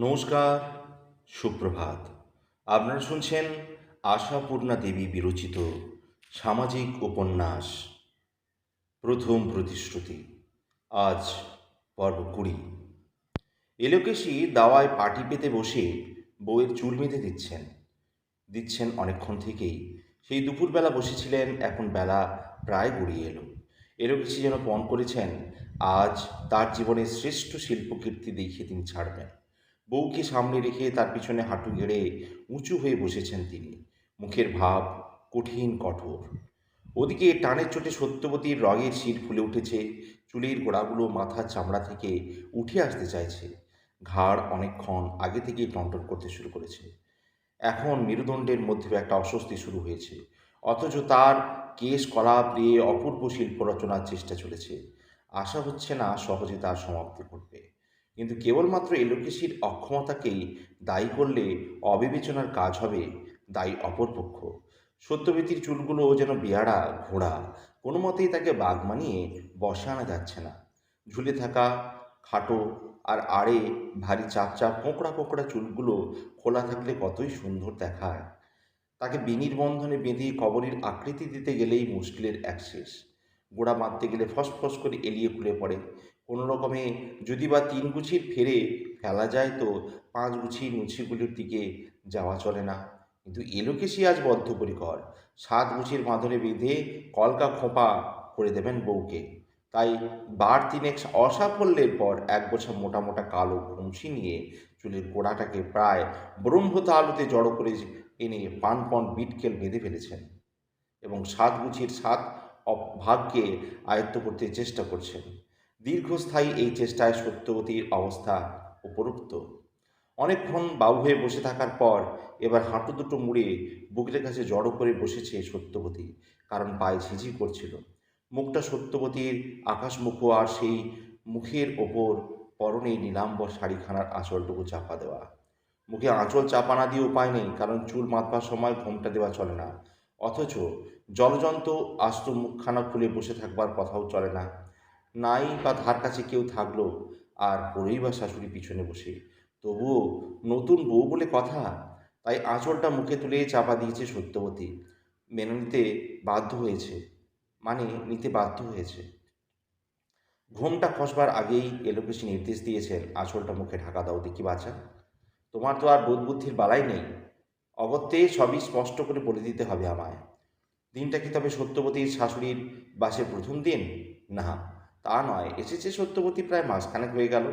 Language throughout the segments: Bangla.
নমস্কার, সুপ্রভাত। আপনারা শুনছেন আশাপূর্ণা দেবী বিরচিত সামাজিক উপন্যাস প্রথম প্রতিশ্রুতি। আজ পর্ব 20। এলোকেশী দাওয়ায় পাটি পেতে বসে বউয়ের চুল বেঁধে দিচ্ছেন অনেকক্ষণ থেকেই। সেই দুপুরবেলা বসেছিলেন, এখন বেলা প্রায় গড়িয়ে এলো। এলোকেশী যেন পণ করেছেন আজ তার জীবনের শ্রেষ্ঠ শিল্পকীর্তি দেখিয়ে তিনি ছাড়বেন। বউকে সামনে রেখে তার পিছনে হাঁটু গেড়ে উঁচু হয়ে বসেছেন তিনি, মুখের ভাব কঠিন কঠোর। ওদিকে টানের চোটে সত্যবতীর রগের শির ফুলে উঠেছে, চুলের গোড়াগুলো মাথার চামড়া থেকে উঠে আসতে চাইছে, ঘাড় অনেকক্ষণ আগে থেকেই টনটন করতে শুরু করেছে। এখন মেরুদণ্ডের মধ্যেও একটা অস্বস্তি শুরু হয়েছে, অথচ তার কেশ কলাপ দিয়ে অপূর্ব শিল্প রচনার চেষ্টা চলেছে। আশা হচ্ছে না সহজে তার সমাপ্তি ঘটবে, কিন্তু কেবলমাত্র এলোকেশীর অক্ষমতাকেই দায়ী করলে অবিবেচনার কাজ হবে, দায়ী অপরপক্ষ। সত্যবতীর চুলগুলো যেন বেয়াড়া ঘোড়া, কোনো মতেই তাকে বাগ মানিয়ে বসে আনা যাচ্ছে না। ঝুলে থাকা খাটো আর আড়ে ভারী চাপ চাপ কোঁকড়া কোঁকড়া চুলগুলো খোলা থাকলে কতই সুন্দর দেখায়। তাকে বিনির বন্ধনে বেঁধে কবরীর আকৃতি দিতে গেলেই মুশকিলের এক শেষ। গোড়া বাঁধতে গেলে ফসফস করে এলিয়ে খুলে পড়ে। কোনো রকমে যদি বা 3 গুছির ফেরে ফেলা যায় তো 5 গুছির নুছিগুলির দিকে যাওয়া চলে না। কিন্তু এলোকেশী আজ বদ্ধপরিকর, 7 গুছির বাঁধনে বেঁধে কলকা খোঁপা করে দেবেন বউকে। তাই বার তিনেক অসাফল্যের পর এক গোছা মোটা মোটা কালো ঘুমসি নিয়ে চুলের গোড়াটাকে প্রায় ব্রহ্মত আলোতে জড়ো করে এনে পানপণ বিটকেল বেঁধে ফেলেছেন এবং 7 গুছির 7 ভাগকে আয়ত্ত করতে চেষ্টা করছেন। দীর্ঘস্থায়ী এই চেষ্টায় সত্যবতীর অবস্থা উপরোক্ত। অনেকক্ষণ বাবু হয়ে বসে থাকার পর এবার হাঁটু দুটো মুড়ে বুকের কাছে জড়ো করে বসেছে সত্যবতী, কারণ পায়ে ঝিঝি করছিল। মুখটা সত্যবতীর আকাশমুখ, আর সেই মুখের ওপর পরনে নীলাম্বর শাড়িখানার আঁচলটুকু চাপা দেওয়া। মুখে আঁচল চাপা না দিয়ে উপায় নেই, কারণ চুল বাঁধবার সময় ঘোমটা দেওয়া চলে না। অথচ জলজন্ত আস্ত মুখখানা খুলে বসে থাকবার কথাও চলে না। নাই বা ধার কাছে কেউ থাকলো, আর পড়েই বা শাশুড়ি পিছনে বসে। তবুও নতুন বউ বলে কথা, তাই আঁচলটা মুখে তুলে চাপা দিয়েছে সত্যবতী। মেনে নিতে বাধ্য হয়েছে, নিতে বাধ্য হয়েছে। ঘোমটা খসবার আগেই এলোকেশী নির্দেশ দিয়েছেন, আঁচলটা মুখে ঢাকা দাও দেখি বাছা। তোমার তো আর বোধ বুদ্ধির বালাই নেই, অগত্যে সবই স্পষ্ট করে বলে দিতে হবে আমায়। দিনটা কি তবে সত্যবতীর শাশুড়ির বাসের প্রথম দিন? না, তা নয়, এসেছে সত্যবতী প্রায় মাসখানেক হয়ে গেল,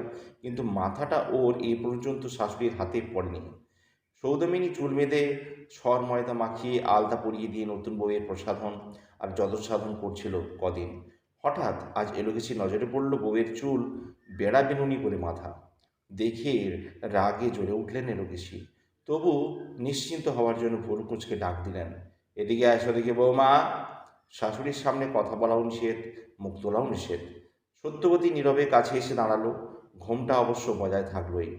কিন্তু মাথাটা ওর এ পর্যন্ত শাশুড়ির হাতে পড়েনি। সৌদামিনী চুল বেঁধে সর ময়দা মাখিয়ে আলতা পরিয়ে দিয়ে নতুন বউয়ের প্রসাধন আর যত্ন সাধন করছিল কদিন। হঠাৎ আজ এলোকেশী নজরে পড়ল বউয়ের চুল বেড়া বেনুনি করে মাথা। দেখে রাগে জ্বলে উঠলেন এলোকেশী, তবু নিশ্চিন্ত হওয়ার জন্য ভোর কুঁচকে ডাক দিলেন, এদিকে আসো দেখি বৌমা। শাশুড়ির সামনে কথা বলাও নিষেধ, মুখ তোলাও নিষেধ। সত্যবতী নীরবে কাছে এসে দাঁড়ালো, ঘোমটা অবশ্য বজায় থাকলোই।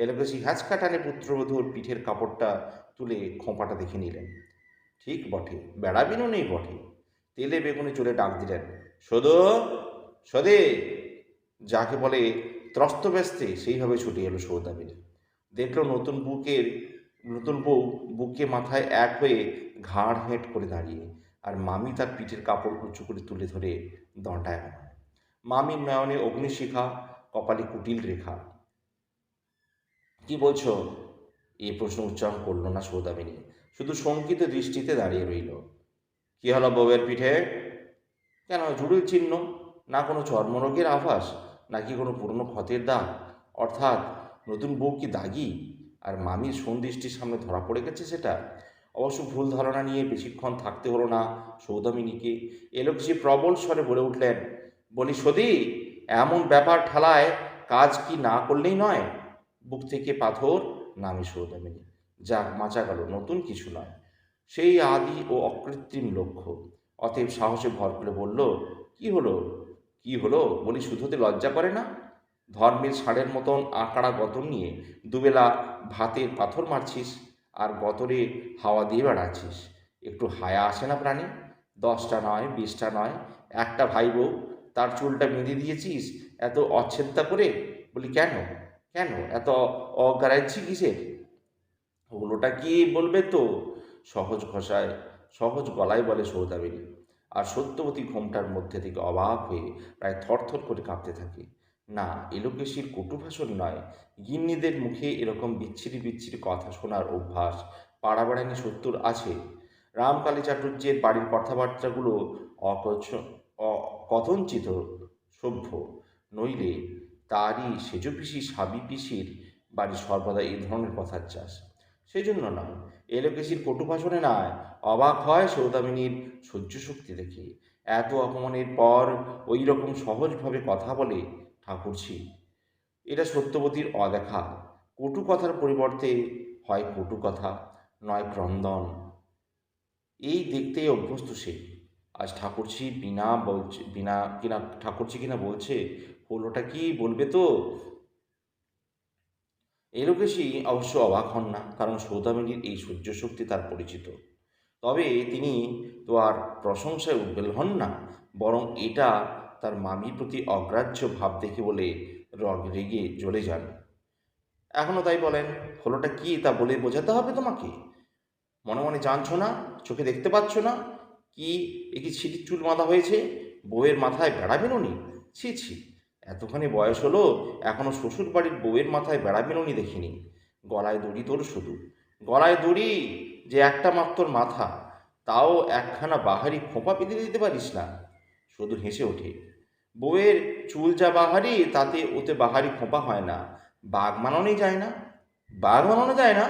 এলোকেশী হ্যাঁচকা টানে পুত্রবধূর পিঠের কাপড়টা তুলে খোঁপাটা দেখে নিলেন। ঠিক বটে, বেড়াবিনও নেই বটে। তেলে বেগুনে চলে ডাক দিলেন, সদো, সদে। যাকে বলে ত্রস্ত ব্যস্তে সেইভাবে ছুটে এলো সৌদামিনী। দেখল নতুন বউ বুকে মাথায় এক হয়ে ঘাড় হেঁট করে দাঁড়িয়ে, আর মামি তার পিঠের কাপড় উঁচু করে তুলে ধরে দঁটায়। মামির নয়নে অগ্নিশিখা, কপালে কুটিল রেখা। কি বলছো? এই প্রশ্ন উচ্চারণ করল না সৌদামিনী, শুধু শঙ্কিত দৃষ্টিতে দাঁড়িয়ে রইল। কি হলো বউয়ের পিঠে? কেন, জুড়িল চিহ্ন? না কোনো চর্মরোগের আভাস, নাকি কোনো পুরনো ক্ষতের দাগ? অর্থাৎ নতুন বউ কি দাগি, আর মামির সন্দৃষ্টির সামনে ধরা পড়ে গেছে সেটা? অবশ্য ভুল ধারণা নিয়ে বেশিক্ষণ থাকতে হলো না সৌদামিনীকে। এলোকেশী প্রবল স্বরে বলে উঠলেন, বলি সদি, এমন ব্যাপার ঠেলায় কাজ কি না করলেই নয়? বুক থেকে পাথর নামে সৌদামিনী। যাক, বাঁচা গেল, নতুন কিছু নয়, সেই আদি ও অকৃত্রিম লক্ষ্য। অতএব সাহসে ভর করে বলল, কি হলো? কি হলো বলি, শুধুতে লজ্জা করে না? ধর্মের ষাঁড়ের মতন আঁকড়া গতর নিয়ে দুবেলা ভাতের পাথর মারছিস, আর গতরে হাওয়া দিয়ে বেড়াচ্ছিস। একটু হায়া আসে না প্রাণী? 10টা নয়, 20টা নয়, একটা ভাই বউ, তার চুলটা বেঁধে দিয়েছিস এত অচ্ছেদ্যা করে। বলি কেন? কেন এত অগ্রাহ্যি কিসের? হলোটা কি বলবে তো? সহজ ভাষায় সহজ গলায় বলে সৌদামিনী। আর সত্যবতী ঘোমটার মধ্যে থেকে অবাক হয়ে প্রায় থরথর করে কাঁপতে থাকে। না, এলোকেশীর কটু ভাষণ নয়। গিন্নিদের মুখে এরকম বিচ্ছিরি বিচ্ছিরি কথা শোনার অভ্যাস পাড়াবেড়ানি সত্তর আছে। রামকালী চাটুর্যের বাড়ির কথাবার্তাগুলো অকচ অকথঞ্চিত সভ্য, নইলে তারই সেজ পিসি সাবি পিসির বাড়ি সর্বদা এই ধরনের কথার চাষ। সেই জন্য নয়, এলোকেশির কটু ভাষণে নয়, অবাক হয় সৌদামিনীর সহ্য শক্তি দেখে। এত অপমানের পর ওই রকম সহজভাবে কথা বলে ঠাকুরঝি। এটা সত্যবতীর অদেখা। কটু কথার পরিবর্তে হয় কটু কথা, নয় ক্রন্দন। এই দেখতেই অভ্যস্ত সে। আজ ঠাকুরঝি ঠাকুরঝি কিনা বলছে, হলোটা কি বলবে তো? এলোকেশী অবশ্য অবাক হন না, কারণ সৌদামিনীর এই সহ্য শক্তি তার পরিচিত। তবে তিনি তো আর প্রশংসায় উদ্বেল হন না, বরং এটা তার মামির প্রতি অগ্রাহ্য ভাব দেখে বলে রেগে জ্বলে যান। এখনও তাই বলেন, হলোটা কি তা বলে বোঝাতে হবে তোমাকে? মনে মনে জানছো না? চোখে দেখতে পাচ্ছ না? কি এ কি ছিটির চুল বাঁধা হয়েছে? বউয়ের মাথায় বেড়া বেনুনি? ছি ছি, এতখানি বয়স হলো এখনো শ্বশুর বাড়ির বউয়ের মাথায় বেড়া বেনুনি দেখিনি। গলায় দড়ি তোর শুধু, গলায় দড়ি, যে একটা মাত্র মাথা, তাও একখানা বাহারি খোঁপা পেতে দিতে পারিস না? শুধু হেসে ওঠে। বউয়ের চুল যা বাহারি, তাতে ওতে বাহারি খোঁপা হয় না। বাঘ মানানোই যায় না, বাঘ মানানো যায় না।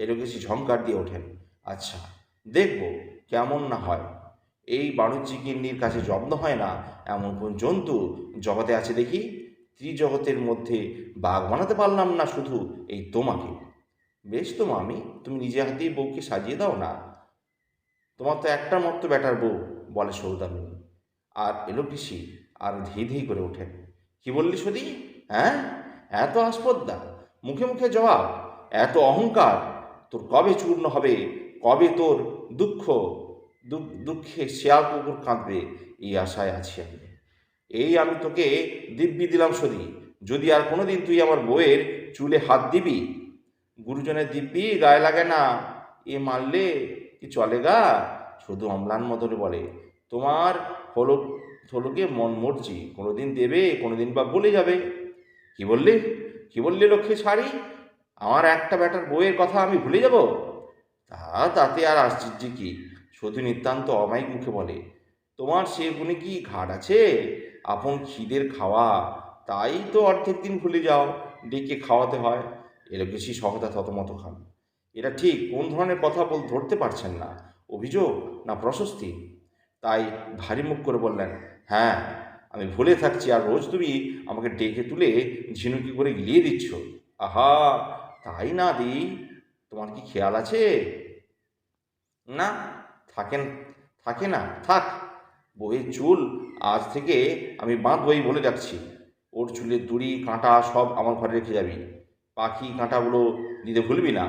এরকেশি ঝংকার দিয়ে ওঠেন। আচ্ছা, দেখব কেমন না হয়। এই বাণিজ্যিক গিন্নির কাছে জব্দ হয় না এমন কোন জন্তু জগতে আছে দেখি? ত্রিজগতের মধ্যে বাঘ বানাতে পারলাম না শুধু এই তোমাকে। বেশ তো মামি, তুমি নিজে হাতেই বউকে সাজিয়ে দাও না। তোমার তো একটা মতো বেটার বউ, বলে সৌদামিনী। আর এলোকেশি আর ধেই ধেই করে ওঠেন। কি বললি সদি? হ্যাঁ, এত আসপদ্দা, মুখে মুখে জবাব, এত অহংকার! তোর কবে চূর্ণ হবে? কবে তোর দুঃখ দুঃখে শেয়াল কুকুর কাঁদবে, এই আশায় আছি আমি। এই আমি তোকে দিব্যি দিলাম সদি, যদি আর কোনোদিন তুই আমার বউয়ের চুলে হাত দিবি। গুরুজনের দিব্যি গায়ে লাগে না, এ মারলে কি চলে গা? শুধু অম্লান মদরে বলে, তোমার হলো হলোকে মন মর্জি, কোনোদিন দেবে, কোনোদিন বা বলে যাবে। কি বললি? কি বললি লক্ষ্মী শাড়ি? আমার একটা বেটার বউয়ের কথা আমি ভুলে যাব? তাতে আর আশ্চর্য কি? শুধু নিতান্ত অমায়িক মুখে বলে, তোমার সে গুণে কি ঘাট আছে? আপন খিদের খাওয়া, তাই তো অর্ধেক দিন ভুলে যাও, ডেকে খাওয়াতে হয়। এর বেশি সহজা থতমত খান। এটা ঠিক কোন ধরনের কথা ধরতে পারছেন না, অভিযোগ না প্রশস্তি? তাই ভারী মুখ করে বললেন, হ্যাঁ, আমি ভুলে থাকছি, আর রোজ তুমি আমাকে ডেকে তুলে ঝিনুকি করে গিলিয়ে দিচ্ছ। আহা, তাই না দি? তোমার কি খেয়াল আছে? না, থাকেন, থাকে না, থাক। বউয়ের চুল আজ থেকে আমি বাঁধবই বলে যাচ্ছি। ওর চুলের দড়ি কাঁটা সব আমার ঘরে রেখে যাবি। পাখি কাঁটাগুলো দিতে ভুলবি না।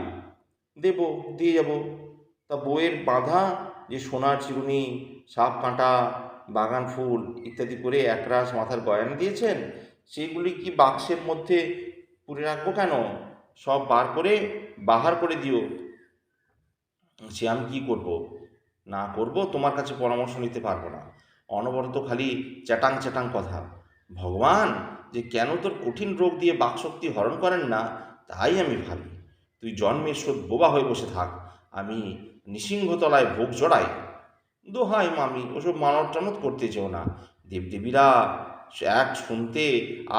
দেব, দিয়ে যাব। তা বউয়ের বাঁধা যে সোনার চিরুনি, সাপ কাঁটা, বাগান ফুল ইত্যাদি করে একরাশ মাথার গয়না দিয়েছেন, সেগুলি কি বাক্সের মধ্যে পুরে রাখবো কেন? সব বার করে বাহার করে দিও। সে আমি কী করব? না করব, তোমার কাছে পরামর্শ নিতে পারবো না। অনবরত খালি চ্যাটাং চ্যাটাং কথা। ভগবান যে কেন তোর কঠিন রোগ দিয়ে বাকশক্তি হরণ করেন না, তাই আমি ভাবি। তুই জন্মের শোধ বোবা হয়ে বসে থাক, আমি নিসিংহতলায় ভোগ জড়াই। দোহাই মামি, ওসব মানত টানত করতে চেও না। দেবদেবীরা এক শুনতে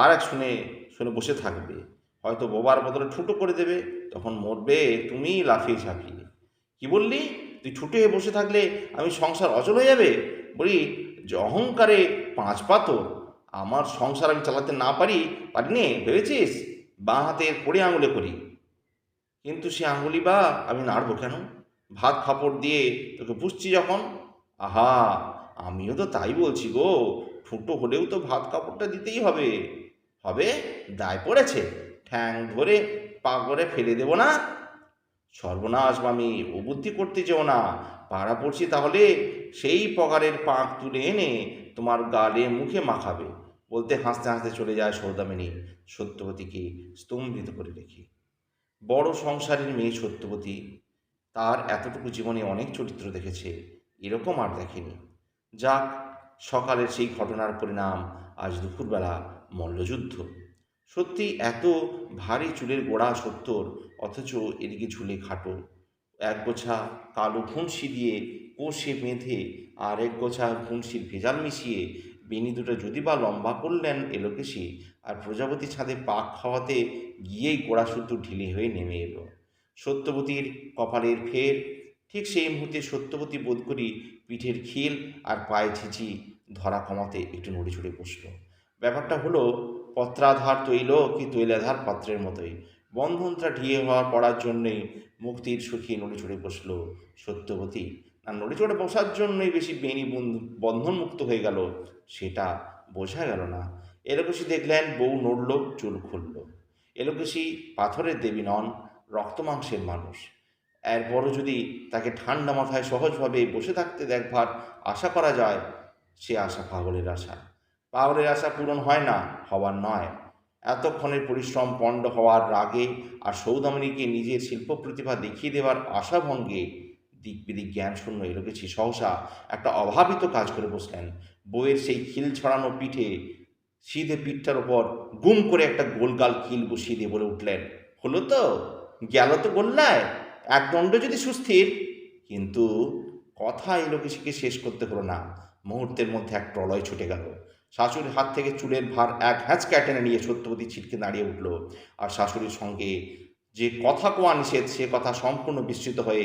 আর এক শুনে শুনে বসে থাকবে, হয়তো বোবার বদলে ঠুটো করে দেবে, তখন মরবে তুমি লাফিয়ে ঝাঁপিয়ে। কি বললি? তুই ছুটে হয়ে বসে থাকলে আমি সংসার অচল হয়ে যাবে? বলি যে অহংকারে পাঁচ পাতো, আমার সংসার আমি চালাতে না পারি নে ভেবেছিস? বাঁ হাতের কড়ি আঙুলে করি, কিন্তু সে আঙুলি বা আমি নাড়বো কেন? ভাত খাপড় দিয়ে তোকে পুষছি যখন। আহা, আমিও তো তাই বলছি গো, ঠুটো হলেও তো ভাত কাপড়টা দিতেই হবে। হবে, দায় পড়েছে, ঠ্যাং ধরে পা করে ফেলে দেবো না? সর্বনাশ মামি, ও বুদ্ধি করতে চেও না। পাড়া পড়ছি তাহলে সেই পগারের পাঁক তুলে এনে তোমার গালে মুখে মাখাবে। বলতে হাসতে হাসতে চলে যায় সৌদামিনী, সত্যবতীকে স্তম্ভিত করে রেখে। বড় সংসারের মেয়ে সত্যবতী, তার এতটুকু জীবনে অনেক চরিত্র দেখেছে, এরকম আর দেখেনি। যাক, সকালের সেই ঘটনার পরিণাম আজ দুপুরবেলা মল্লযুদ্ধ। সত্যি এত ভারী চুলের গোড়া সত্যর, অথচ এদিকে ঝুলে খাটো। এক গোছা কালো ঘুণসি দিয়ে কষে বেঁধে আর এক গোছা ঘুণসির ভেজাল মিশিয়ে বেনি দুটো যদি বা লম্বা করলেন এলোকেশি, আর প্রজাপতি ছাদে পাক খাওয়াতে গিয়েই গোড়া শুদ্ধ ঢিলে হয়ে নেমে এলো সত্যবতীর কপালের ফের। ঠিক সেই মুহূর্তে সত্যবতী বোধ করি পিঠের খিল আর পায়ে ঝিঝি ধরা কমাতে একটু নড়ে চড়ে বসল। ব্যাপারটা হলো পত্রাধার তৈল কি তৈলাধার পাত্রের মতোই। বন্ধনটা ঢিয়ে হওয়ার পড়ার জন্যেই মুক্তির সুখী নড়ে চড়ে বসল সত্যবতী, না নড়ে চড়ে বসার জন্যই বেশি বেনি বন্ধনমুক্ত হয়ে গেল সেটা বোঝা গেল না। এলোকেশি দেখলেন বউ নড়ল, চুল খুলল। এলোকেশি পাথরের দেবী নন, রক্ত মাংসের মানুষ। এরপরও যদি তাকে ঠান্ডা মাথায় সহজভাবে বসে থাকতে দেখবার আশা করা যায়, সে আশা পাগলের আশা। পাগলের আশা পূরণ হয় না, হওয়ার নয়। এতক্ষণের পরিশ্রম পণ্ড হওয়ার রাগে আর সৌদামিনীকে নিজের শিল্প প্রতিভা দেখিয়ে দেওয়ার আশাভঙ্গে দিক বিদিক জ্ঞান শূন্য এলোকেছি সহসা একটা অভাবিত কাজ করে বসলেন। বইয়ের সেই খিল ছড়ানো পিঠে সিধে পিঠটার ওপর গুম করে একটা গোলগাল কিল বসিয়ে দিয়ে বলে উঠলেন, হলো তো, গেল তো গোল্লায়, এক দণ্ড যদি সুস্থির। কিন্তু কথা এলোকেশিকে শেষ করতে হলো না। মুহূর্তের মধ্যে এক প্রলয় ছুটে গেল। শাশুড়ির হাত থেকে চুলের ভার এক হ্যাঁচকায় টেনে নিয়ে সত্যবতী ছিটকে দাঁড়িয়ে উঠল। আর শাশুড়ির সঙ্গে যে কথা কোয়া নিষেধ, সে কথা সম্পূর্ণ বিস্মৃত হয়ে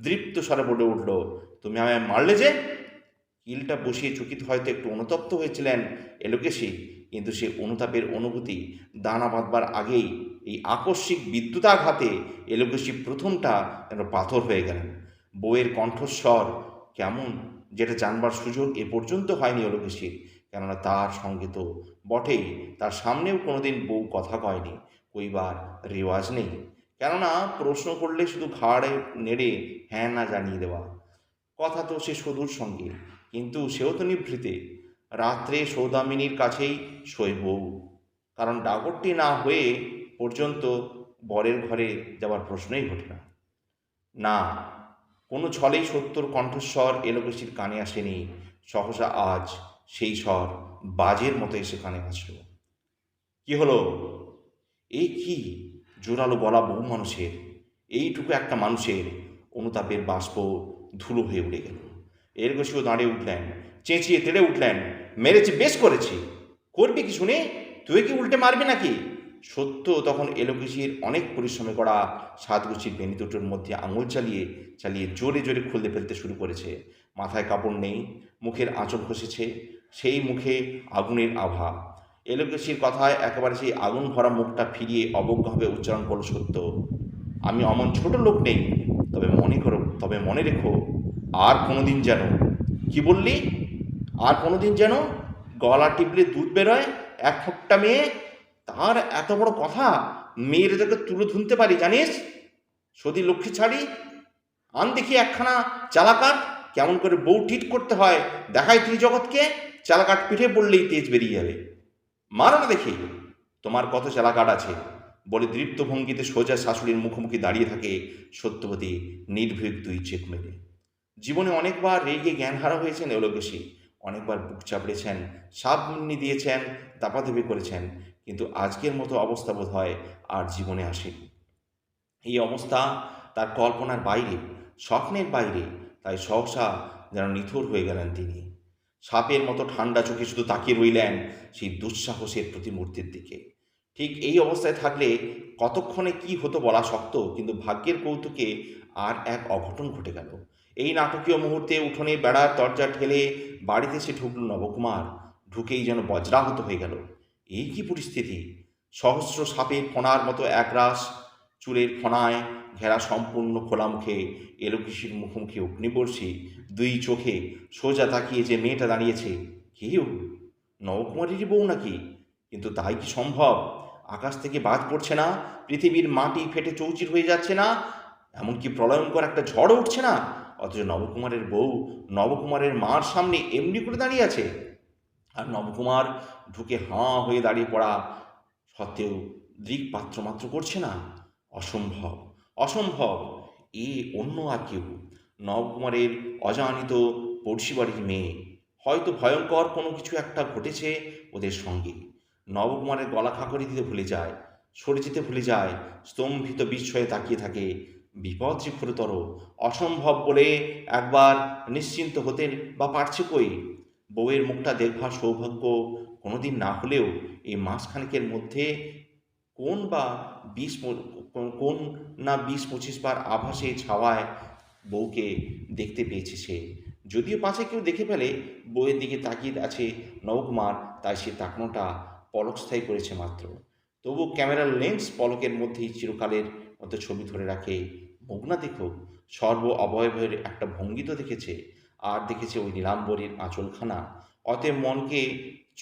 দৃপ্ত স্বরে বলে উঠল, তুমি আমায় মারলে যে? কিলটা বসিয়ে চকিত হয়তো একটু অনুতপ্ত হয়েছিলেন এলোকেশি, কিন্তু সে অনুতাপের অনুভূতি দানা বাঁধবার আগেই এই আকস্মিক বিদ্যুতাঘাতে এলোকেশি প্রথমটা যেন পাথর হয়ে গেলেন। বউয়ের কণ্ঠস্বর কেমন, যেটা জানবার সুযোগ এ পর্যন্ত হয়নি এলোকেশির। কেননা তার সঙ্গে তো বটেই, তার সামনেও কোনোদিন বউ কথা কয়নি, কইবার রেওয়াজ নেই। কেননা প্রশ্ন করলে শুধু ঘাড়ে নেড়ে হ্যাঁ না জানিয়ে দেওয়া। কথা তো সে সদূর সঙ্গে, কিন্তু সেও তো নিভৃতে। রাত্রে সৌদামিনীর কাছেই শোয় বউ, কারণ ডাগরটি না হয়ে পর্যন্ত বরের ঘরে যাওয়ার প্রশ্নই ঘটে না। না, কোনো ছলেই সত্যর কণ্ঠস্বর এলোকেশির কানে আসেনি। সহসা আজ সেই স্বর বাজের মতো এসে কানে আসলো। কি হলো? এই কি জোরালো গলা বহু মানুষের, এইটুকু একটা মানুষের! অনুতাপের বাষ্প ধুলো হয়ে উড়ে গেল। এলোকেশিও দাঁড়িয়ে উঠলেন, চেঁচিয়ে তেড়ে উঠলেন, মেরেছি, বেশ করেছি। করবি কি শুনে? তুই কি উল্টে মারবি নাকি? সত্য তখন এলোকেশির অনেক পরিশ্রমে করা সাতগুছির বেনি দুটোর মধ্যে আঙুল চালিয়ে চালিয়ে জোরে জোরে খুলতে ফেলতে শুরু করেছে। মাথায় কাপড় নেই, মুখের আঁচল খসেছে, সেই মুখে আগুনের আভা। এলোকেশির কথায় একেবারে সেই আগুন ভরা মুখটা ফিরিয়ে অবজ্ঞাভাবে উচ্চারণ করল সত্য, আমি অমন ছোট লোক নেই, তবে মনে রেখো, আর কোনোদিন যেন। কি বললি? আর কোনোদিন যেন গলা টিপলে দুধ বেরোয় এক ফোঁটা মেয়ে, তার এত বড় কথা! মেয়ের যাকে তুলে ধুনতে পারি জানিস? সতী লক্ষ্মী ছাড়ি, আন দেখি একখানা চালাকাঠ, কেমন করে বউ ঠিক করতে হয় দেখাই ত্রিজগৎকে। চালাকাঠ পিঠে পড়লেই তেজ বেরিয়ে যাবে। মারো না দেখি, তোমার কত চালাকাঠ আছে। বলে দৃপ্ত ভঙ্গিতে সোজা শাশুড়ির মুখোমুখি দাঁড়িয়ে থাকে সত্যবতী, নির্ভীক দুই চেক মেরে। জীবনে অনেকবার রেগে জ্ঞানহারা হয়েছেন এলোকেশি, অনেকবার বুক চাপড়েছেন, সাবমুন্নি দিয়েছেন, দাপাদাপি করেছেন, কিন্তু আজকের মতো অবস্থা বোধ হয় আর জীবনে আসেনি। এই অবস্থা তার কল্পনার বাইরে, স্বপ্নের বাইরে। তাই সহসা যেন নিথর হয়ে গেলেন তিনি। সাপের মতো ঠান্ডা চোখে শুধু তাকিয়ে রইলেন সেই দুঃসাহসের প্রতিমূর্তির দিকে। ঠিক এই অবস্থায় থাকলে কতক্ষণে কি হতো বলা শক্ত, কিন্তু ভাগ্যের কৌতুকে আর এক অঘটন ঘটে গেল। এই নাটকীয় মুহূর্তে উঠোনে বেড়ার দরজা ঠেলে বাড়িতে সে ঢুকল নবকুমার। ঢুকেই যেন বজ্রাহত হয়ে গেল। এই কি পরিস্থিতি! সহস্র সাপের ফণার মতো একরাশ চুলের ফণায় ঘেরা সম্পূর্ণ খোলা মুখে এলোকেশির মুখোমুখি অগ্নিবর্ষী দুই চোখে সোজা তাকিয়ে যে মেয়েটা দাঁড়িয়েছে, কেউ নবকুমারেরই বউ নাকি? কিন্তু তাই কি সম্ভব? আকাশ থেকে বাজ পড়ছে না, পৃথিবীর মাটি ফেটে চৌচির হয়ে যাচ্ছে না, এমনকি প্রলয়ঙ্কর একটা ঝড় উঠছে না, অথচ নবকুমারের বউ নবকুমারের মার সামনে এমনি করে দাঁড়িয়ে আছে। আর নবকুমার ঢুকে হাঁ হয়ে দাঁড়িয়ে পড়া সত্ত্বেও দৃক পাত্র মাত্র করছে না। অসম্ভব, অসম্ভব! এ অন্য আর কেউ, নবকুমারের অজানিত পড়শি বাড়ির মেয়ে। হয়তো ভয়ঙ্কর কোনো কিছু একটা ঘটেছে ওদের সঙ্গে। নবকুমারের গলা খাঁকরি দিতে ভুলে যায়, সরে যেতে ভুলে যায়, স্তম্ভিত বিস্ময়ে তাকিয়ে থাকে। বিপদ যে ঘোরতর, অসম্ভব বলে একবার নিশ্চিন্ত হতে বা পারছে কই? বউয়ের মুখটা দেখবার সৌভাগ্য কোনোদিন না হলেও এই মাসখানেকের মধ্যে কোন বা কোন না 20-25 বার আভাসে ছাওয়ায় বউকে দেখতে পেয়েছে সে। যদিও পাছে কেউ দেখে ফেলে বউয়ের দিকে তাকিয়ে আছে নবকুমার, তাই সে তাকানোটা পলকস্থায়ী করেছে মাত্র। তবু ক্যামেরার লেন্স পলকের মধ্যেই চিরকালের মতো ছবি ধরে রাখে। মুখ না দেখুক, সর্ব অবয়বের একটা ভঙ্গি তো দেখেছে, আর দেখেছে ওই নীলাম্বরীর আঁচলখানা। অতএব মনকে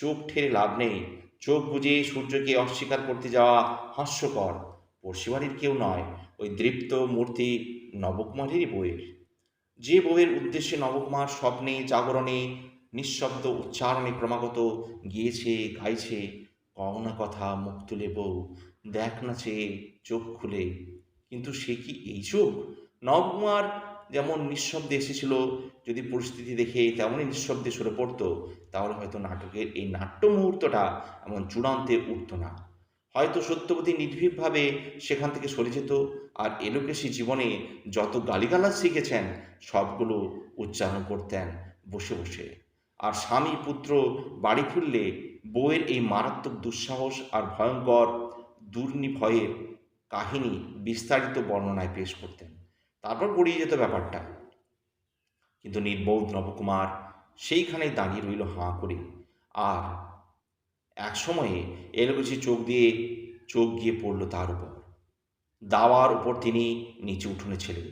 চোখ ঠেলে লাভ নেই। চোখ বুজে সূর্যকে অস্বীকার করতে যাওয়া হাস্যকর। পড়শিবাড়ির কেউ নয়, ওই দৃপ্ত মূর্তি নবকুমারেরই বউয়ের। যে বউয়ের উদ্দেশ্যে নবকুমার স্বপ্নে জাগরণে নিঃশব্দ উচ্চারণে ক্রমাগত গিয়েছে গাইছে, কও না কথা মুখ তুলে বউ, দেখ না চেয়ে চোখ খুলে। কিন্তু সে কি এই চোখ? নবকুমার যেমন নিঃশব্দে এসেছিল, যদি পরিস্থিতি দেখে তেমনই নিঃশব্দে সরে পড়তো, তাহলে হয়তো নাটকের এই নাট্য মুহূর্তটা এমন চূড়ান্তে উঠত না। হয়তো সত্যবতী নির্ভীকভাবে সেখান থেকে সরে যেত, আর এলোকেশী জীবনে যত গালিগালাজ শিখেছেন সবগুলো উচ্চারণ করতেন বসে বসে। আর স্বামী পুত্র বাড়ি ফিরলে বউয়ের এই মারাত্মক দুঃসাহস আর ভয়ঙ্কর দুর্নিভয়ের কাহিনী বিস্তারিত বর্ণনায় পেশ করতেন। তারপর গড়িয়ে যেত ব্যাপারটা। কিন্তু নির্বোধ নবকুমার সেইখানেই দাঁড়িয়ে রইল হাঁ করে। আর এক সময়ে এলোকেশি চোখ গিয়ে পড়ল তার উপর। দাওয়ার উপর তিনি নিচে উঠোনে ছেলে।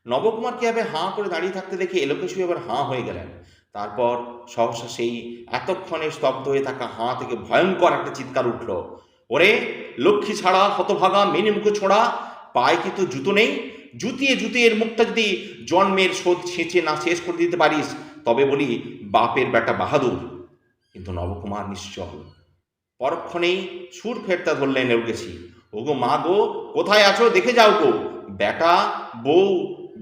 নবকুমারকে এভাবে হাঁ করে দাঁড়িয়ে থাকতে দেখে এলোকেশু এবার হাঁ হয়ে গেলেন। তারপর সহসা সেই এতক্ষণে স্তব্ধ হয়ে থাকা হাঁ থেকে ভয়ঙ্কর একটা চিৎকার উঠল। ওরে লক্ষ্মী ছাড়া হতভাগা মেনে মুখে ছোড়া, পায়ে কি তো জুতো নেই? জুতিয়ে জুতিয়ে এর মুখটা যদি জন্মের শোধ ছেঁচে না শেষ করে দিতে পারিস, তবে বলি বাপের বেটা বাহাদুর। কিন্তু নবকুমার নিশ্চল। পরক্ষণেই সুর ফেরতা ধরলেন এলকেছি। ওগো মা গো, কোথায় আছো দেখে যাও গো। বেটা বউ,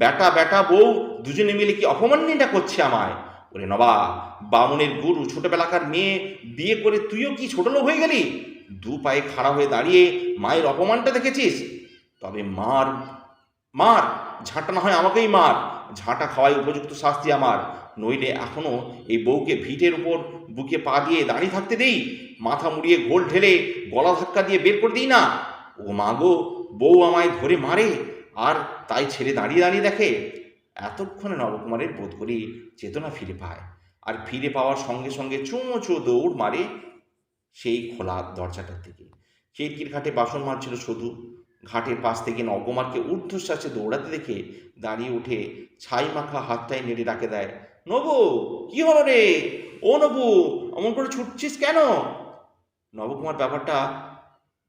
বেটা বেটা বউ দুজনে মিলে কি অপমানটা করছে আমায়। ওরে নবা, বামুনের গুরু ছোটবেলাকার মেয়ে বিয়ে করে তুইও কি ছোট লোক হয়ে গেলি? দু পায়ে খাড়া হয়ে দাঁড়িয়ে মায়ের অপমানটা দেখেছিস? তবে মার, মার, ঝাঁটা না হয় আমাকেই মার। ঝাঁটা খাওয়াই উপযুক্ত শাস্তি আমার। নইলে এখনো এই বউকে ভিটের উপর বুকে পা দিয়ে দাঁড়িয়ে থাকতে দেই? মাথা মুড়িয়ে গোল ঢেলে গলা ধাক্কা দিয়ে বের করে দিই না? ও মা গো, বউ আমায় ধরে মারে, আর তাই ছেলে দাঁড়িয়ে দাঁড়িয়ে দেখে। এতক্ষণে নবকুমারের বোধ করি চেতনা ফিরে পায়, আর ফিরে পাওয়ার সঙ্গে সঙ্গে চুঁচো দৌড় মারে সেই খোলা দরজাটার দিকে। খিড়কির ঘাটে বাসন মাজছিল শুধু। ঘাটের পাশ থেকে নবকুমারকে ঊর্ধ্বশ্বাসে দৌড়াতে দেখে দাঁড়িয়ে উঠে ছাই মাখা হাতটাই নেড়ে ডাকে দেয়, নবু, কি হলো রে? ও নবু, অমন করে ছুটছিস কেন? নবকুমার ব্যাপারটা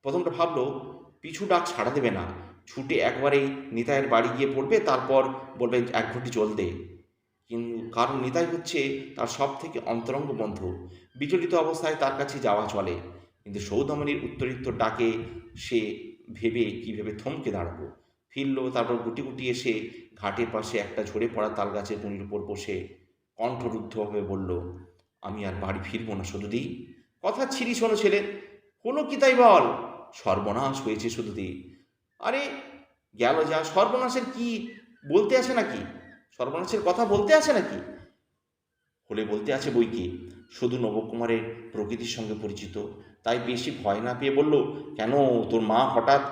প্রথমটা ভাবলো, পিছু ডাক সাড়া দেবে না, ছুটে একবারেই নিতাইয়ের বাড়ি গিয়ে পড়বে, তারপর বলবে এক ঘটি জল দে। কিন্তু কারণ নিতাই হচ্ছে তার সব থেকে অন্তরঙ্গ বন্ধু, বিচলিত অবস্থায় তার কাছে যাওয়া চলে। কিন্তু সৌদামণির উত্তরিত্তর ডাকে সে ভেবে থমকে দাঁড়ালো। ফিরল, তারপর গুটি গুটি এসে ঘাটের পাশে একটা ঝরে পড়া তাল গাছের গুঁড়ির উপর বসে কণ্ঠরুদ্ধভাবে বলল, আমি আর বাড়ি ফিরবো না শুধুদি। কথা ছিঁড়ি শোনো ছেলে, হলো কি তাই বল? সর্বনাশ হয়েছে শুধুদি। আরে গেল যা, সর্বনাশের কি বলতে আসে নাকি? সর্বনাশের কথা বলতে আসে নাকি? হলে বলতে আছে বই কি। শুধু নবকুমারের প্রকৃতির সঙ্গে পরিচিত, তাই বেশি ভয় না পেয়ে বলল, কেন তোর মা হঠাৎ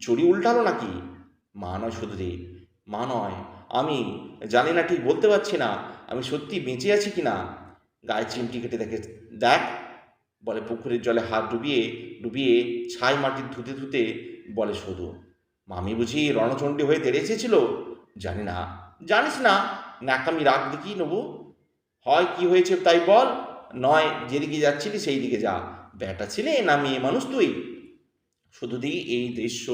চড়ি উল্টালো নাকি? মা নয় শুধু রে, মা নয়, আমি জানি না, ঠিক বলতে পারছি না আমি সত্যি বেঁচে আছি কি না। গায়ে চিমটি কেটে দেখে দেখ, বলে পুকুরের জলে হাত ডুবিয়ে ডুবিয়ে ছাই মাটির ধুতে ধুতে বলে শুধু, মামি বুঝি রণচণ্ডী হয়ে তেড়ে এসেছিল? জানি না। জানিস না? ন্যাকামি রাগ দেখি নেবো। হয় কি হয়েছে তাই বল, নয় যেদিকে যাচ্ছিলি সেই দিকে যা। বেটা ছেলে না মেয়ে মানুষ তুই? শুধুদি এই দৃশ্য,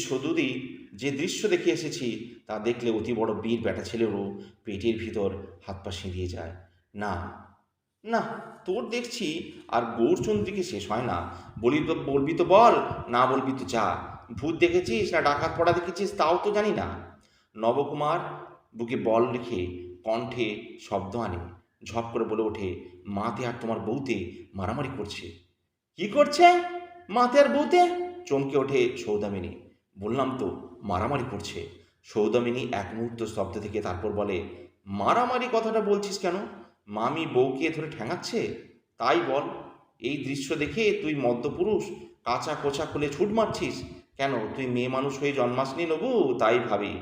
শুধুদি যে দৃশ্য দেখে এসেছি তা দেখলে অতি বড় বীর বেটা ছেলেরও পেটের ভিতর হাত পা সিঁড়িয়ে যায়। না, না, তোর দেখছি আর গৌরচন্দ্রীকে শেষ হয় না। বলবি তো বল, না বলবি তো যা। ভূত দেখেছিস না ডাকাত পড়া দেখেছিস তাও তো জানি না। নবকুমার বুকে বল রেখে কণ্ঠে শব্দ আনে, ঝপ করে বলে ওঠে, মাতে আর তোমার বউতে মারামারি করছে। কি করছে? মাতে আর বউতে? চমকে ওঠে সৌদামিনী। বললাম তো মারামারি করছে। সৌদামিনী এক মুহূর্ত স্তব্ধ থেকে তারপর বলে, মারামারি কথাটা বলছিস কেন? মামি বউকে ধরে ঠ্যাঙাচ্ছে তাই বল। এই দৃশ্য দেখে তুই মদ্যপুরুষ কাঁচা কোচা খুলে ছুট মারছিস কেন? তুই মেয়ে মানুষ হয়ে জন্মাসনি নবু, তাই ভাবি।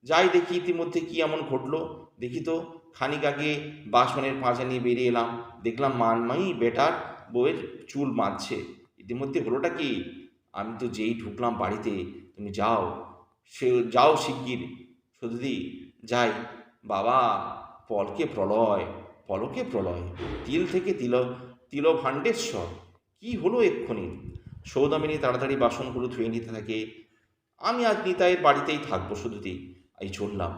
যাই দেখি ইতিমধ্যে কি এমন ঘটলো। দেখি তো। খানিক আগে বাসনের পাঁজা নিয়ে বেরিয়ে এলাম, দেখলাম মানমাই বেটার বউয়ের চুল বাঁধছে। ইতিমধ্যে হলোটা কি? আমি তো যেই ঢুকলাম বাড়িতে, তুমি যাও, সে যাও শিগগির। সত্যি যাই। বাবা, পলকে প্রলয়, পলকে প্রলয়, তিল থেকে তিলভাণ্ডেশ্বর। কি হলো এক্ষুনি? সৌদামিনী তাড়াতাড়ি বাসনগুলো ধুয়ে নিতে থাকে। আমি আজ নিতাইয়ের বাড়িতেই থাকবো শুধুতেই, এই চললাম।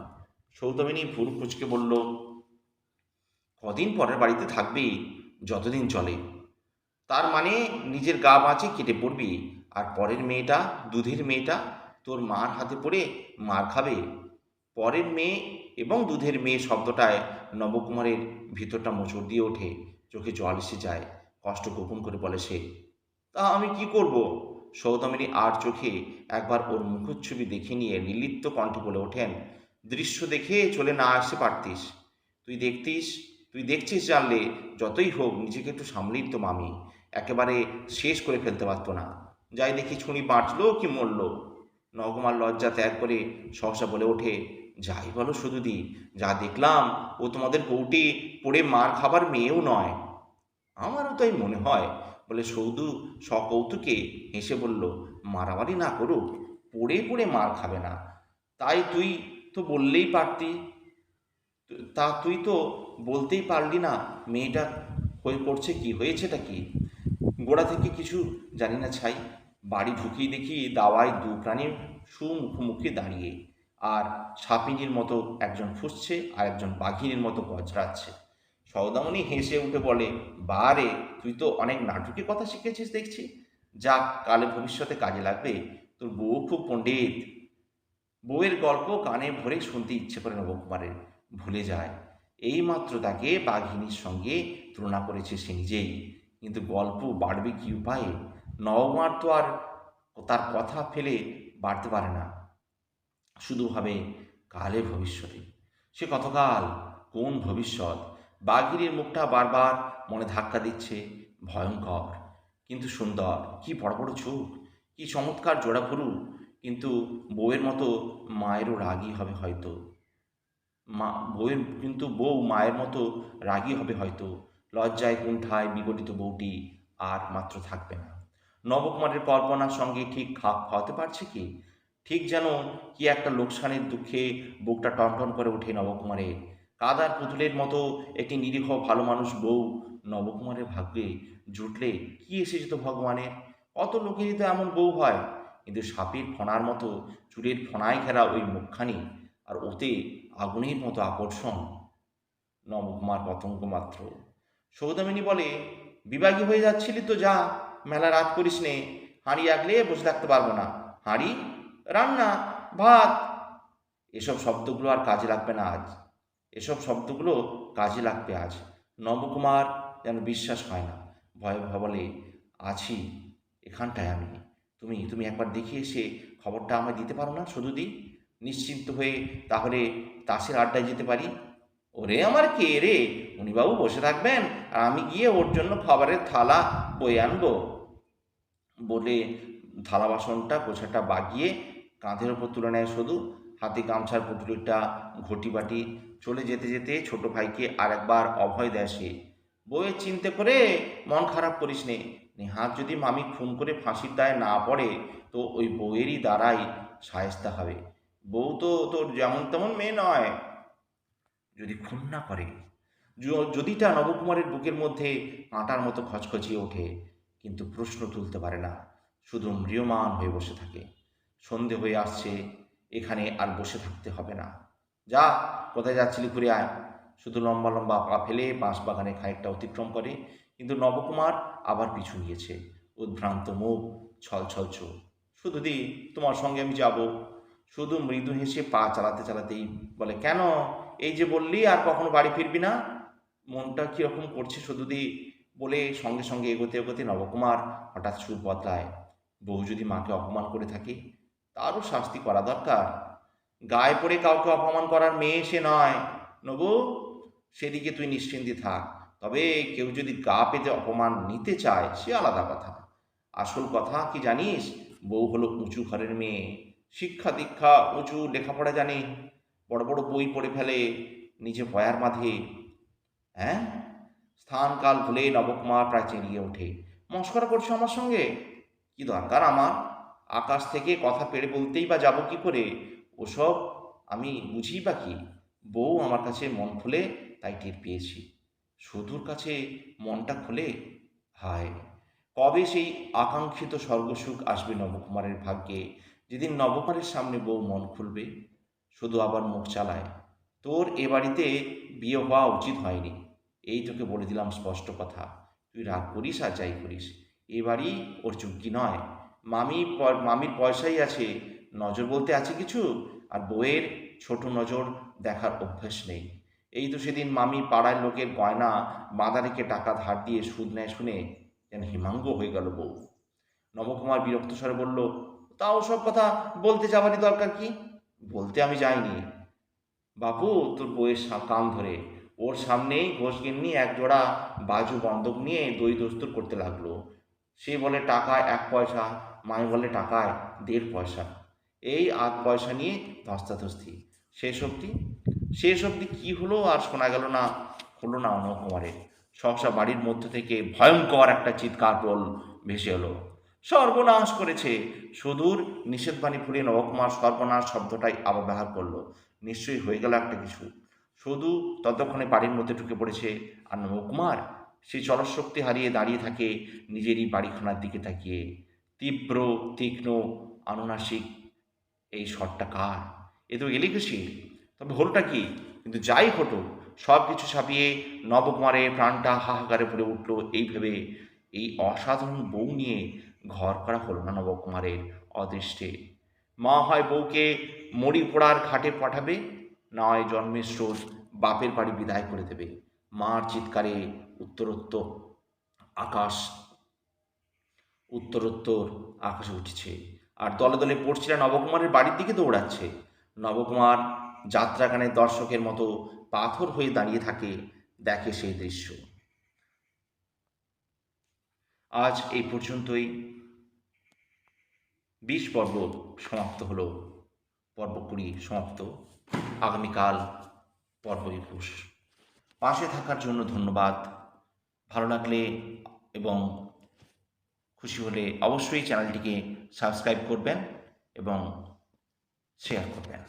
সৌদামিনী ভুরু কুঁচকে বলল, কদিন পরের বাড়িতে থাকবি? যতদিন চলে। তার মানে নিজের গা বাঁচে কেটে পড়বি, আর পরের মেয়েটা, দুধের মেয়েটা তোর মার হাতে পড়ে মার খাবে। পরের মেয়ে এবং দুধের মেয়ে শব্দটায় নবকুমারের ভিতরটা মোচড় দিয়ে ওঠে, চোখে জল এসে যায়। কষ্ট গোপন করে বলে সে, তা আমি কি করব? সৌদামিনী আর চোখে একবার ওর মুখচ্ছবি দেখে নিয়ে নির্লিপ্ত কণ্ঠে বলে ওঠেন, দৃশ্য দেখে চলে না আসতে পারতিস? তুই দেখতিস, তুই দেখছিস জানলে যতই হোক নিজেকে একটু সামলেই তো মামি। একেবারে শেষ করে ফেলতে পারতো না। যাই দেখি ছুরি বাঁচলো কি মরলো। নগমার লজ্জা ত্যাগ করে সহসা বলে ওঠে, যাই বলো শুধুদি, যা দেখলাম ও তোমাদের বউটি পড়ে মার খাবার মেয়েও নয়। আমারও তাই মনে হয়, বলে সৌদু সকৌতুকে হেসে বলল, মারামারি না করুক, পড়ে পড়ে মার খাবে না। তাই তুই তো বললেই পারতি। তুই তো বলতেই পারলি না মেয়েটা হয়ে পড়ছে কি, হয়েছেটা কি? গোড়া থেকে কিছু জানি না ছাই। বাড়ি ঢুকিয়ে দেখি দাওয়ায় দু প্রাণী সুমুখোমুখি দাঁড়িয়ে, আর সাপিনীর মতো একজন ফুঁসছে আর একজন বাঘিনীর মতো গজরাচ্ছে। সৌদামণি হেসে উঠে বলে, বা রে, তুই তো অনেক নাটকের কথা শিখেছিস দেখছি। যা, কালে ভবিষ্যতে কাজে লাগবে। তোর বউ খুব পণ্ডিত। বউয়ের গল্প কানে ভরে শুনতে ইচ্ছে করে নবকুমারের। ভুলে যায় এইমাত্র তাকে বাঘিনীর সঙ্গে তুলনা করেছে সে নিজেই। কিন্তু গল্প বাড়বে কি উপায়ে? নবকুমার তো আর তার কথা ফেলে বাড়তে পারে না। শুধু ভাবে কালে ভবিষ্যতে। সে কতকাল, কোন ভবিষ্যৎ? বাঘিনীর মুখটা বারবার মনে ধাক্কা দিচ্ছে। ভয়ঙ্কর কিন্তু সুন্দর। কি বড় বড় চোখ, কি চমৎকার জোড়া ভুরু। কিন্তু বউয়ের মতো মায়েরও রাগী হবে হয়তো। বউ মায়ের মতো রাগী হবে হয়তো। লজ্জায় কুণ্ঠায় বিগলিত বউটি আর মাত্র থাকবে না। নবকুমারের কল্পনার সঙ্গে ঠিক খাপ খাওয়াতে পারছে কি? ঠিক যেন কি একটা লোকসানের দুঃখে বুকটা টনটন করে ওঠে নবকুমারের। কাদার পুতুলের মতো একটি নিরীহ ভালো মানুষ বউ নবকুমারের ভাগ্যে জুটলে কি এসে যেত ভগবানের। কত লোকেরই তো এমন বউ হয়, কিন্তু সাপের ফণার মতো চুলের ফণায় ঘেরা ওই মুখখানি, আর ওতে আগুনের মতো আকর্ষণ। নবকুমার পতঙ্গ মাত্র। সৌদামিনী বলে, বিবাগী হয়ে যাচ্ছিলি তো যা, মেলা রাত করিস নে। হাঁড়ি আগলে বসে থাকতে পারবো না। হাঁড়ি, রান্না, ভাত, এসব শব্দগুলো আর কাজে লাগবে না আজ। এসব শব্দগুলো কাজে লাগবে আজ। নবকুমার যেন বিশ্বাস হয় না। ভয়ে ভয়ে বলে, আছি এখানটায় আমি। তুমি তুমি একবার দেখে এসে খবরটা আমায় দিতে পারো না শুধুদি? নিশ্চিন্ত হয়ে তাহলে তাসের আড্ডায় যেতে পারি। ওরে আমার কে রে, উনিবাবু বসে থাকবেন আর আমি গিয়ে ওর জন্য খাবারের থালা বয়ে আনবো। বলে থালা বাসনটা গোছাটা বাগিয়ে কাঁধের ওপর তুলে নেয় শুধু। হাতে গামছার পুটুলিটা ঘটি বাটি। চলে যেতে যেতে ছোট ভাইকে আর একবার অভয় দেয় সে, বউয়ের চিনতে করে মন খারাপ করিস নে। নেহাত যদি মামি খুন করে ফাঁসির দায় না পড়ে তো ওই বউয়েরই দ্বারাই শায়েস্তা হবে। বউ তো তোর যেমন তেমন মেয়ে নয়। যদি খুন না করে। যদিটা নবকুমারের বুকের মধ্যে কাঁটার মতো খচখচিয়ে ওঠে, কিন্তু প্রশ্ন তুলতে পারে না, শুধু ম্রিয়মাণ হয়ে বসে থাকে। সন্ধে হয়ে আসছে, এখানে আর বসে থাকতে হবে না। যা, কোথায় যাচ্ছিলি ঘুরে আয়। শুধু লম্বা লম্বা পা ফেলে বাঁশ বাগানে খানিকটা অতিক্রম করে, কিন্তু নবকুমার আবার পিছু নিয়েছে। উদ্ভ্রান্ত মুখ, ছলছল চোখ। শুধু দি, তোমার সঙ্গে আমি যাব। শুধু মৃদু হেসে পা চালাতে চালাতেই বলে, কেন? এই যে বললি আর কখনো বাড়ি ফিরবি না। মনটা কীরকম করছে শুধু দি বলে সঙ্গে সঙ্গে এগোতে এগোতে নবকুমার হঠাৎ সুর বদলায়। বউ যদি মাকে অপমান করে থাকে, তারও শাস্তি করা দরকার। গায়ে পড়ে কাউকে অপমান করার মেয়ে সে নয় নবু। সেদিকে তুই নিশ্চিন্তে থাক। তবে কেউ যদি গা পেতে অপমান নিতে চায়, সে আলাদা কথা। আসল কথা কি জানিস? বউ হলো উঁচু ঘরের মেয়ে। শিক্ষা দীক্ষা উঁচু, লেখাপড়া জানে, বড় বড় বই পড়ে ফেলে, নিজে পয়ার মাঝে। হ্যাঁ? স্থান কাল ভুলে নবকুমার প্রায় চেঁচিয়ে ওঠে, মস্করা করছো আমার সঙ্গে? কি দরকার আমার? আকাশ থেকে কথা পেড়ে বলতেই বা যাব কি করে? ওসব আমি বুঝি বা কি? বউ আমার কাছে মন খুলে, তাই টের পেয়েছি। শুধুর কাছে মনটা খুলে, হায়, কবে সেই আকাঙ্ক্ষিত স্বর্গসুখ আসবে নবকুমারের ভাগ্যে, যেদিন নবকুমারের সামনে বউ মন খুলবে। শুধু আবার মুখ চালায়, তোর এ বাড়িতে বিয়ে হওয়া উচিত হয়নি। এই তোকে বলে দিলাম স্পষ্ট কথা। তুই রাগ করিস আর যাই করিস, এ বাড়ি ওর যোগ্য নয়। মামির পয়সাই আছে, নজর বলতে আছে কিছু? আর বউয়ের ছোট নজর দেখার অভ্যাস নেই। এই তো সেদিন মামি পাড়ার লোকের গয়না বাঁধা রেখে টাকা ধার দিয়ে সুদ নেয় শুনে যেন হিমাঙ্গ হয়ে গেল বউ। নবকুমার বিরক্ত স্বরে বলল, তাও সব কথা বলতে যাবারই দরকার কি? বলতে আমি যাইনি বাপু, তোর বউয়ের কান ধরে। ওর সামনেই ঘোষগিন্নি এক জোড়া বাজু বন্ধক নিয়ে দই দস্তুর করতে লাগলো। সে বলে টাকায় 1 পয়সা, মাই বলে টাকায় 1.5 পয়সা। এই 8 পয়সা নিয়ে ধস্তাধস্তি। শেষ অবধি কী হলো আর শোনা গেল না, হলো না নবকুমারের। সহসা বাড়ির মধ্য থেকে ভয়ঙ্কর একটা চিৎকার ভেসে এলো, সর্বনাশ করেছে! সুদূর নিষেধবাণী ফুরিয়ে নবকুমার সর্বনাশ শব্দটাই আবার ব্যবহার করলো। নিশ্চয়ই হয়ে গেল একটা কিছু। শুধু ততক্ষণে বাড়ির মধ্যে ঢুকে পড়েছে, আর নবকুমার সেই চলশক্তি হারিয়ে দাঁড়িয়ে থাকে নিজেরই বাড়িখানার দিকে তাকিয়ে। তীব্র, তীক্ষ্ণ, আনুনাসিক এই স্বরটা কার? এ তো এলিগেসির। তবে হলোটা কি? কিন্তু যাই ঘটুক, সব কিছু ছাপিয়ে নবকুমারের প্রাণটা হাহাকারে ভরে উঠল এই ভেবে, এই অসাধারণ বউ নিয়ে ঘর করা হলো না নবকুমারের অদৃষ্টে। মা হয় বউকে মরি পোড়ার ঘাটে পাঠাবে, না হয় জন্মের স্রোত বাপের বাড়ি বিদায় করে দেবে। মার চিৎকারে উত্তরোত্তর আকাশ উত্তরোত্তর আকাশে উঠছে, আর দলে দলে পড়ছিরা নবকুমারের বাড়ির দিকে দৌড়াচ্ছে। নবকুমার যাত্রাগানের দর্শকের মতো পাথর হয়ে দাঁড়িয়ে থাকে, দেখে সেই দৃশ্য। আজ এই পর্যন্তই। 20 পর্ব সমাপ্ত হলো, পর্ব 20 সমাপ্ত। আগামীকাল পর্ব 21। পাশে থাকার জন্য ধন্যবাদ। ভালো লাগলে এবং খুশি হলে অবশ্যই চ্যানেলটিকে সাবস্ক্রাইব করবেন এবং শেয়ার করবেন।